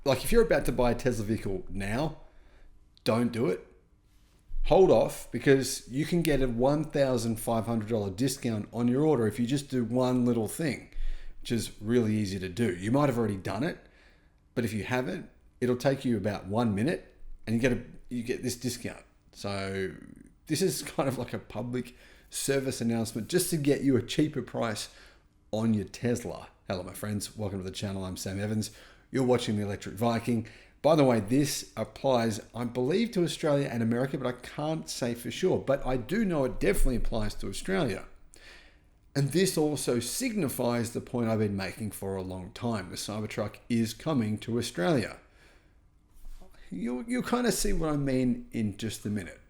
like if you're about to buy a Tesla vehicle now, don't do it. Hold off, because you can get a $1,500 discount on your order if you just do one little thing, which is really easy to do. You might have already done it, but if you haven't, it'll take you about 1 minute and you get this discount. So this is kind of like a public service announcement just to get you a cheaper price on your Tesla. Hello, my friends. Welcome to the channel. I'm Sam Evans. You're watching the Electric Viking. By the way, this applies, I believe, to Australia and America, but I can't say for sure. But I do know it definitely applies to Australia. And this also signifies the point I've been making for a long time. The Cybertruck is coming to Australia. You'll kind of see what I mean in just a minute.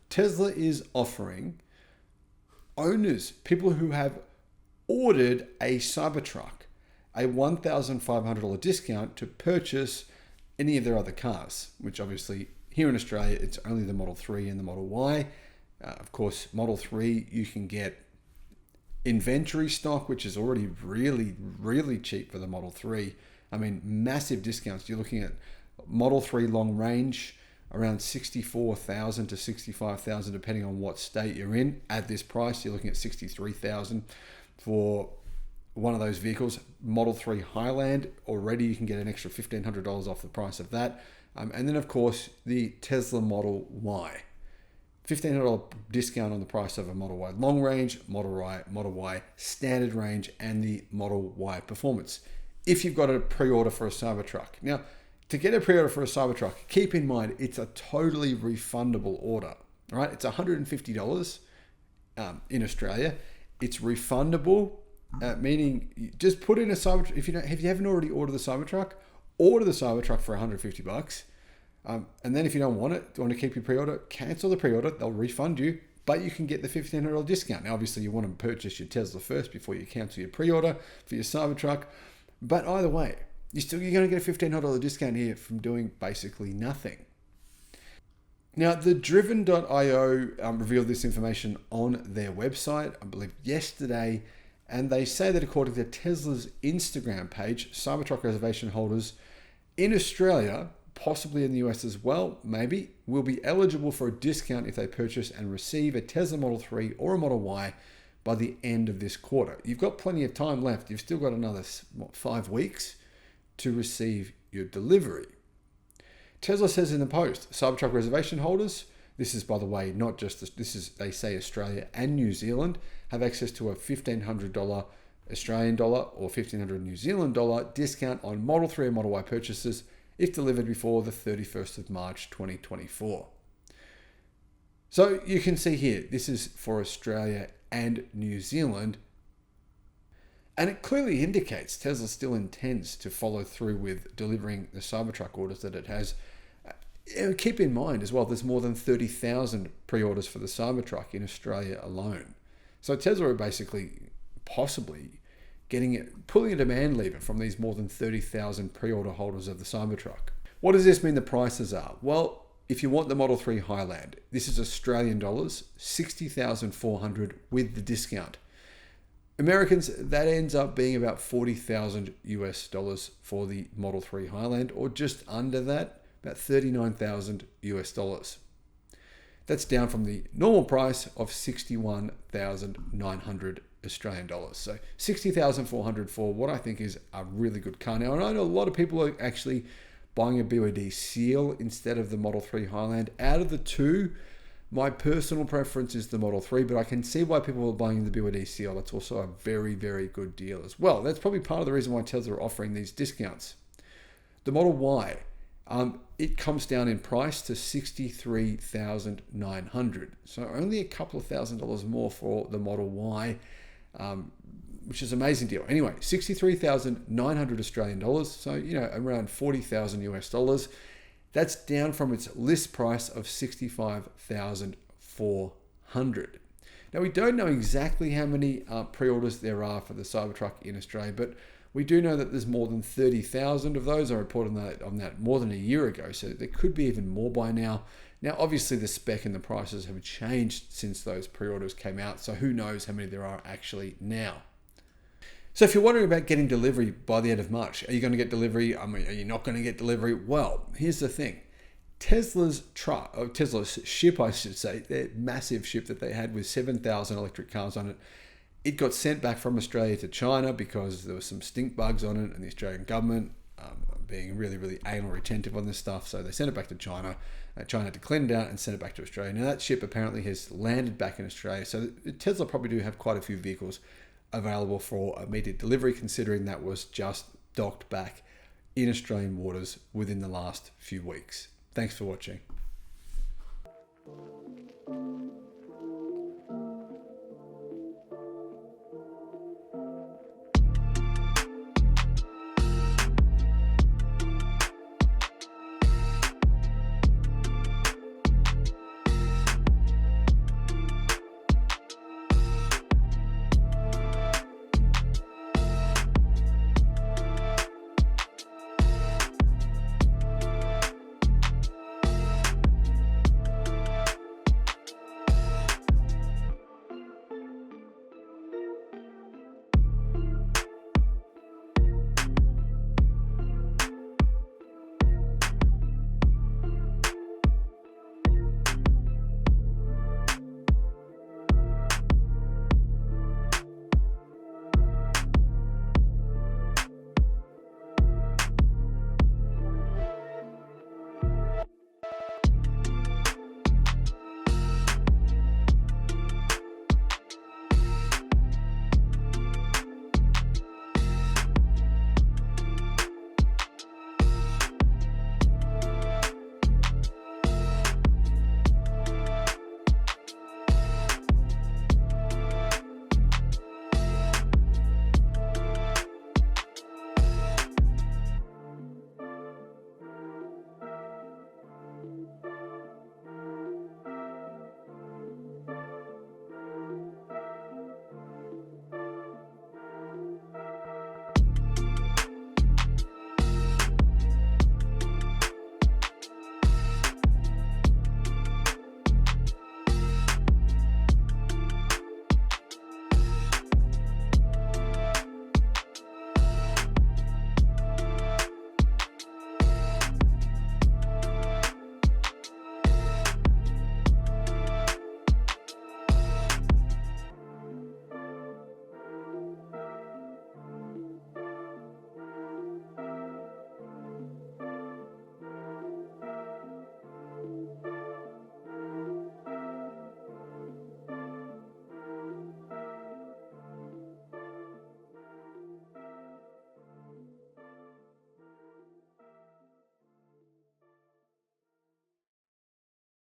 Tesla is offering owners, people who have ordered a Cybertruck, a $1,500 discount to purchase any of their other cars, which obviously here in Australia, it's only the Model 3 and the Model Y. Of course, Model 3, you can get inventory stock, which is already really, really cheap for the Model 3. I mean, massive discounts. You're looking at Model 3 long range, around $64,000 to $65,000, depending on what state you're in. At this price, you're looking at $63,000 for one of those vehicles. Model 3 Highland, already you can get an extra $1,500 off the price of that. And then, of course, the Tesla Model Y. $1,500 discount on the price of a Model Y long range, Model Y standard range, and the Model Y Performance, if you've got a pre-order for a Cybertruck. Now, to get a pre-order for a Cybertruck, keep in mind it's a totally refundable order. All right, it's $150 in Australia. It's refundable, meaning you just put in a Cybertruck. If you haven't already ordered the Cybertruck, order the Cybertruck for $150. And then if you don't want it, want to keep your pre-order, cancel the pre-order. They'll refund you, but you can get the $1,500 discount. Now, obviously, you want to purchase your Tesla first before you cancel your pre-order for your Cybertruck. But either way, you're going to get a $1,500 discount here from doing basically nothing. Now, the Driven.io revealed this information on their website, I believe yesterday, and they say that according to Tesla's Instagram page, Cybertruck reservation holders in Australia, possibly in the US as well, maybe, will be eligible for a discount if they purchase and receive a Tesla Model 3 or a Model Y by the end of this quarter. You've got plenty of time left. You've still got another 5 weeks to receive your delivery. Tesla says in the post, Cybertruck reservation holders, this is, by the way, not just this is, they say Australia and New Zealand, have access to a $1,500 Australian dollar or $1,500 New Zealand dollar discount on Model 3 and Model Y purchases if delivered before the 31st of March 2024. So you can see here, this is for Australia and New Zealand. And it clearly indicates Tesla still intends to follow through with delivering the Cybertruck orders that it has. Keep in mind as well, there's more than 30,000 pre-orders for the Cybertruck in Australia alone. So Tesla are basically possibly pulling a demand lever from these more than 30,000 pre-order holders of the Cybertruck. What does this mean the prices are? Well, if you want the Model 3 Highland, this is Australian dollars, $60,400 with the discount. Americans, that ends up being about $40,000 US for the Model 3 Highland, or just under that, about $39,000 US. That's down from the normal price of 61,900 Australian dollars. So 60,400 for what I think is a really good car. Now, and I know a lot of people are actually buying a BYD Seal instead of the Model 3 Highland. Out of the two, my personal preference is the Model 3, but I can see why people are buying the BYD Seal. That's also a very, very good deal as well. That's probably part of the reason why Tesla are offering these discounts. The Model Y, it comes down in price to $63,900. So only a couple of $1,000s more for the Model Y, which is an amazing deal. Anyway, 63,900 Australian dollars. So, around 40,000 US dollars. That's down from its list price of $65,400. Now, we don't know exactly how many pre-orders there are for the Cybertruck in Australia, but we do know that there's more than 30,000 of those. I reported on that more than a year ago, so there could be even more by now. Now, obviously, the spec and the prices have changed since those pre-orders came out, so who knows how many there are actually now. So if you're wondering about getting delivery by the end of March, are you going to get delivery? I mean, are you not going to get delivery? Well, here's the thing. Tesla's ship, I should say, their massive ship that they had with 7,000 electric cars on it, it got sent back from Australia to China because there was some stink bugs on it, and the Australian government being really, really anal retentive on this stuff. So they sent it back to China. China had to clean it out and send it back to Australia. Now that ship apparently has landed back in Australia. So Tesla probably do have quite a few vehicles available for immediate delivery, considering that was just docked back in Australian waters within the last few weeks. Thanks for watching.